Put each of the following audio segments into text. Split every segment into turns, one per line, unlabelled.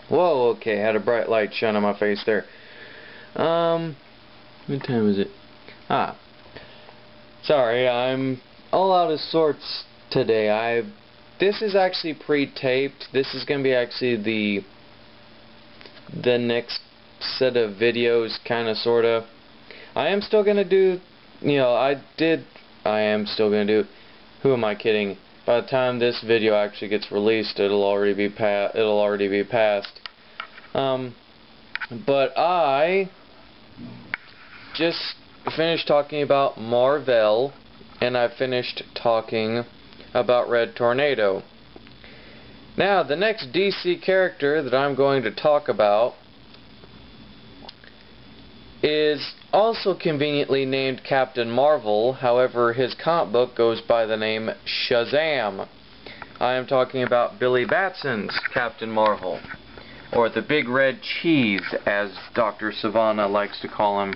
Whoa, okay, had a bright light shine on my face there. What time is it? Sorry, I'm all out of sorts today. This is actually pre-taped. This is gonna be actually the next set of videos, kinda, sorta. I am still gonna do, I am still gonna do, who am I kidding? By the time this video actually gets released, it'll already be past. But I just finished talking about Marvel, and I finished talking about Red Tornado. Now, the next DC character that I'm going to talk about is also conveniently named Captain Marvel. However, his comic book goes by the name Shazam. I am talking about Billy Batson's Captain Marvel, or the Big Red Cheese, as Dr. Savannah likes to call him.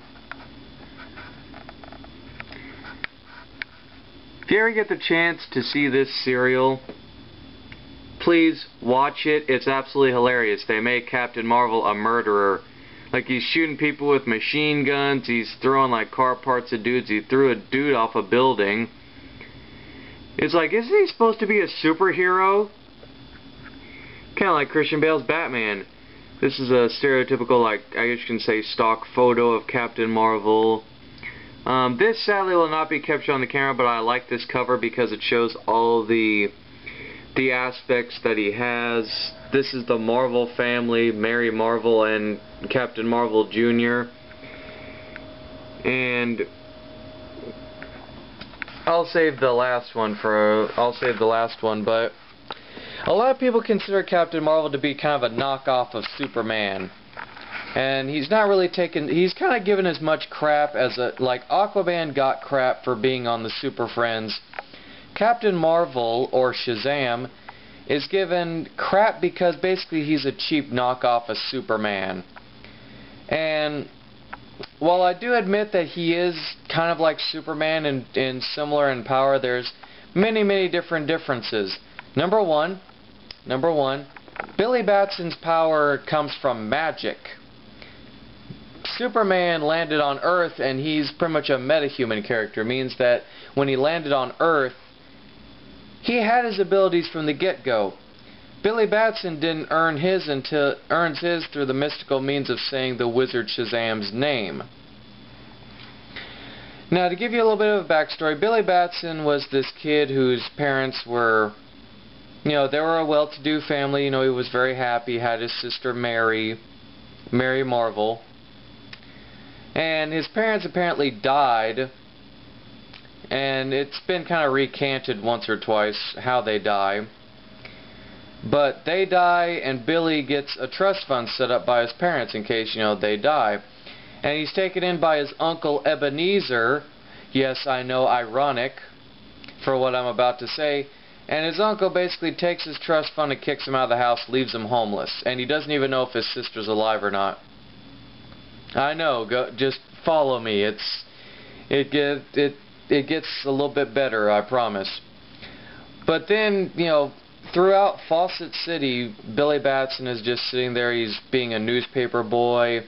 If you ever get the chance to see this serial, please watch it. It's absolutely hilarious. They make Captain Marvel a murderer. Like, he's shooting people with machine guns, he's throwing like car parts at dudes, he threw a dude off a building. It's like, isn't he supposed to be a superhero? Kinda like Christian Bale's Batman. This is a stereotypical, like, I guess you can say, stock photo of Captain Marvel. This sadly will not be captured on the camera, but I like this cover because it shows all the aspects that he has. This is the Marvel family, Mary Marvel and Captain Marvel Jr. And I'll save the last one, but a lot of people consider Captain Marvel to be kind of a knockoff of Superman. And he's not really he's kind of given as much crap as like Aquaman got crap for being on the Super Friends. Captain Marvel, or Shazam, is given crap because basically he's a cheap knockoff of Superman. And while I do admit that he is kind of like Superman and similar in power, there's many different differences. Number one, Billy Batson's power comes from magic. Superman landed on Earth, and he's pretty much a metahuman character. Means that when he landed on Earth, he had his abilities from the get-go. Billy Batson didn't earns his through the mystical means of saying the wizard Shazam's name. Now, to give you a little bit of a backstory, Billy Batson was this kid whose parents were, they were a well-to-do family. He was very happy. He had his sister Mary Marvel. And his parents apparently died, and it's been kind of recanted once or twice how they die. But they die, and Billy gets a trust fund set up by his parents in case, they die. And he's taken in by his uncle Ebenezer. Yes, I know, ironic for what I'm about to say. And his uncle basically takes his trust fund and kicks him out of the house, leaves him homeless. And he doesn't even know if his sister's alive or not. I know, just follow me. It gets a little bit better, I promise. But then, throughout Fawcett City, Billy Batson is just sitting there. He's being a newspaper boy,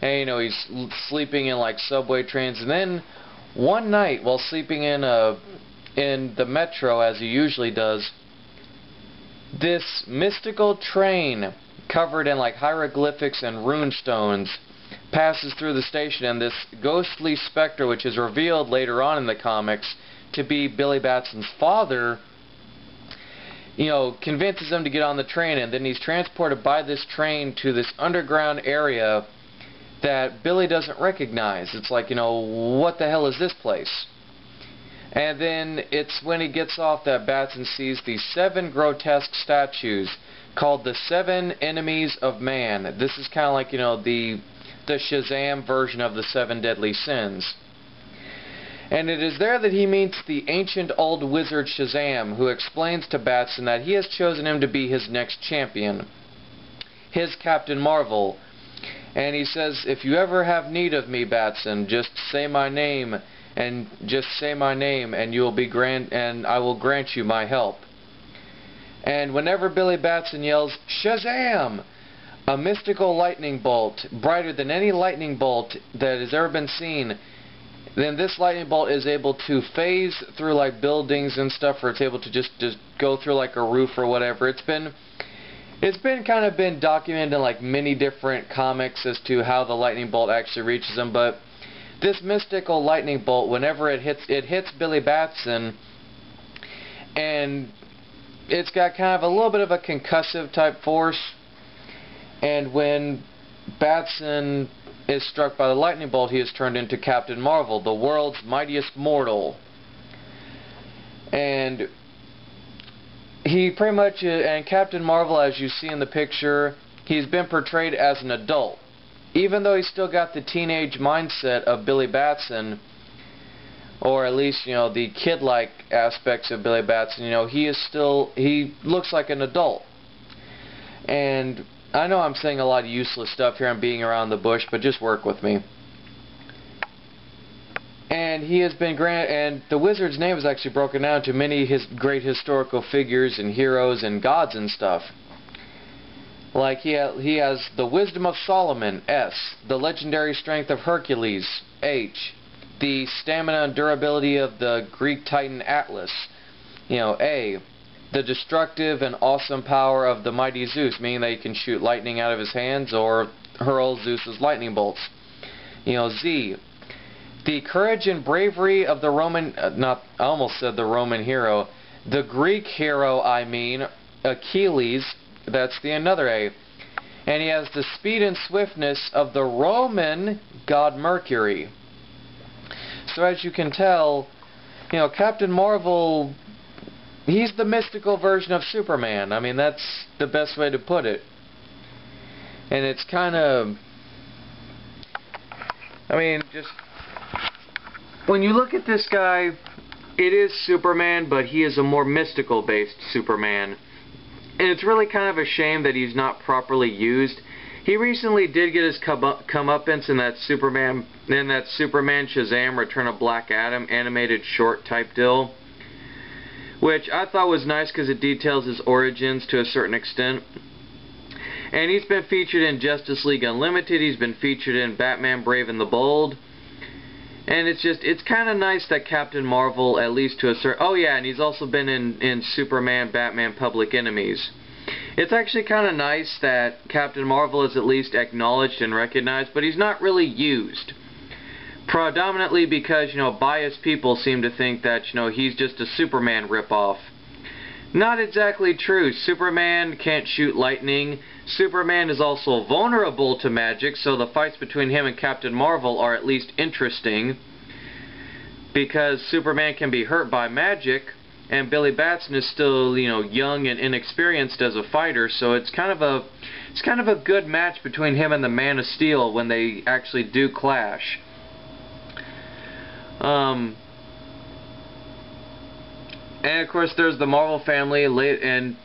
and he's sleeping in like subway trains. And then one night, while sleeping in the metro as he usually does, this mystical train covered in like hieroglyphics and rune stones passes through the station, and this ghostly specter, which is revealed later on in the comics to be Billy Batson's father, convinces him to get on the train, and then he's transported by this train to this underground area that Billy doesn't recognize. It's like, what the hell is this place? And then it's when he gets off that Batson sees these 7 grotesque statues called the 7 Enemies of Man. This is kind of like, the Shazam version of the 7 deadly sins. And it is there that he meets the ancient old wizard Shazam, who explains to Batson that he has chosen him to be his next champion, his Captain Marvel. And he says, if you ever have need of me, Batson, just say my name, and you will be and I will grant you my help. And whenever Billy Batson yells, "Shazam!" a mystical lightning bolt, brighter than any lightning bolt that has ever been seen, then this lightning bolt is able to phase through like buildings and stuff, or it's able to just go through like a roof or whatever. It's been kind of been documented in like many different comics as to how the lightning bolt actually reaches them, but this mystical lightning bolt, whenever it hits Billy Batson, and it's got kind of a little bit of a concussive type force, and when Batson is struck by the lightning bolt, he is turned into Captain Marvel, the world's mightiest mortal. And he pretty much, and Captain Marvel, as you see in the picture, he's been portrayed as an adult. Even though he's still got the teenage mindset of Billy Batson, or at least, you know, the kid-like aspects of Billy Batson, you know, he looks like an adult. And I know I'm saying a lot of useless stuff here, I'm beating around the bush, but just work with me. And he has been and the wizard's name is actually broken down to many great historical figures and heroes and gods and stuff. Like he has the wisdom of Solomon, S, the legendary strength of Hercules, H, the stamina and durability of the Greek titan Atlas, you know, A, the destructive and awesome power of the mighty Zeus, meaning that he can shoot lightning out of his hands or hurl Zeus's lightning bolts. You know, Z, the courage and bravery of the Roman, I almost said the Roman hero, the Greek hero, I mean, Achilles, that's the another A. And he has the speed and swiftness of the Roman god Mercury. So as you can tell, you know, Captain Marvel, he's the mystical version of Superman. I mean, that's the best way to put it. And it's kind of, I mean, just when you look at this guy, it is Superman, but he is a more mystical based Superman. And it's really kind of a shame that he's not properly used. He recently did get his comeuppance in that Superman Shazam Return of Black Adam animated short type deal, which I thought was nice because it details his origins to a certain extent. And he's been featured in Justice League Unlimited, he's been featured in Batman Brave and the Bold. And it's kind of nice that Captain Marvel, at least to a certain... Oh yeah, and he's also been in Superman, Batman, Public Enemies. It's actually kind of nice that Captain Marvel is at least acknowledged and recognized, but he's not really used. Predominantly because, you know, biased people seem to think that, you know, he's just a Superman ripoff. Not exactly true. Superman can't shoot lightning. Superman is also vulnerable to magic, so the fights between him and Captain Marvel are at least interesting. Because Superman can be hurt by magic, and Billy Batson is still, you know, young and inexperienced as a fighter, so it's kind of a good match between him and the Man of Steel when they actually do clash. And of course there's the Marvel family, and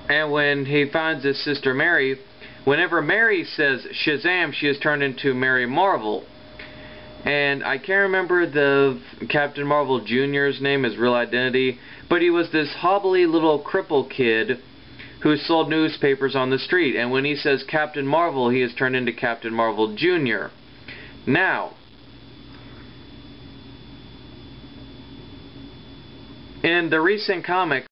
when he finds his sister Mary, whenever Mary says Shazam, she is turned into Mary Marvel. And I can't remember the Captain Marvel Jr.'s name, his real identity, but he was this hobbly little cripple kid who sold newspapers on the street. And when he says Captain Marvel, he is turned into Captain Marvel Jr. Now, in the recent comic,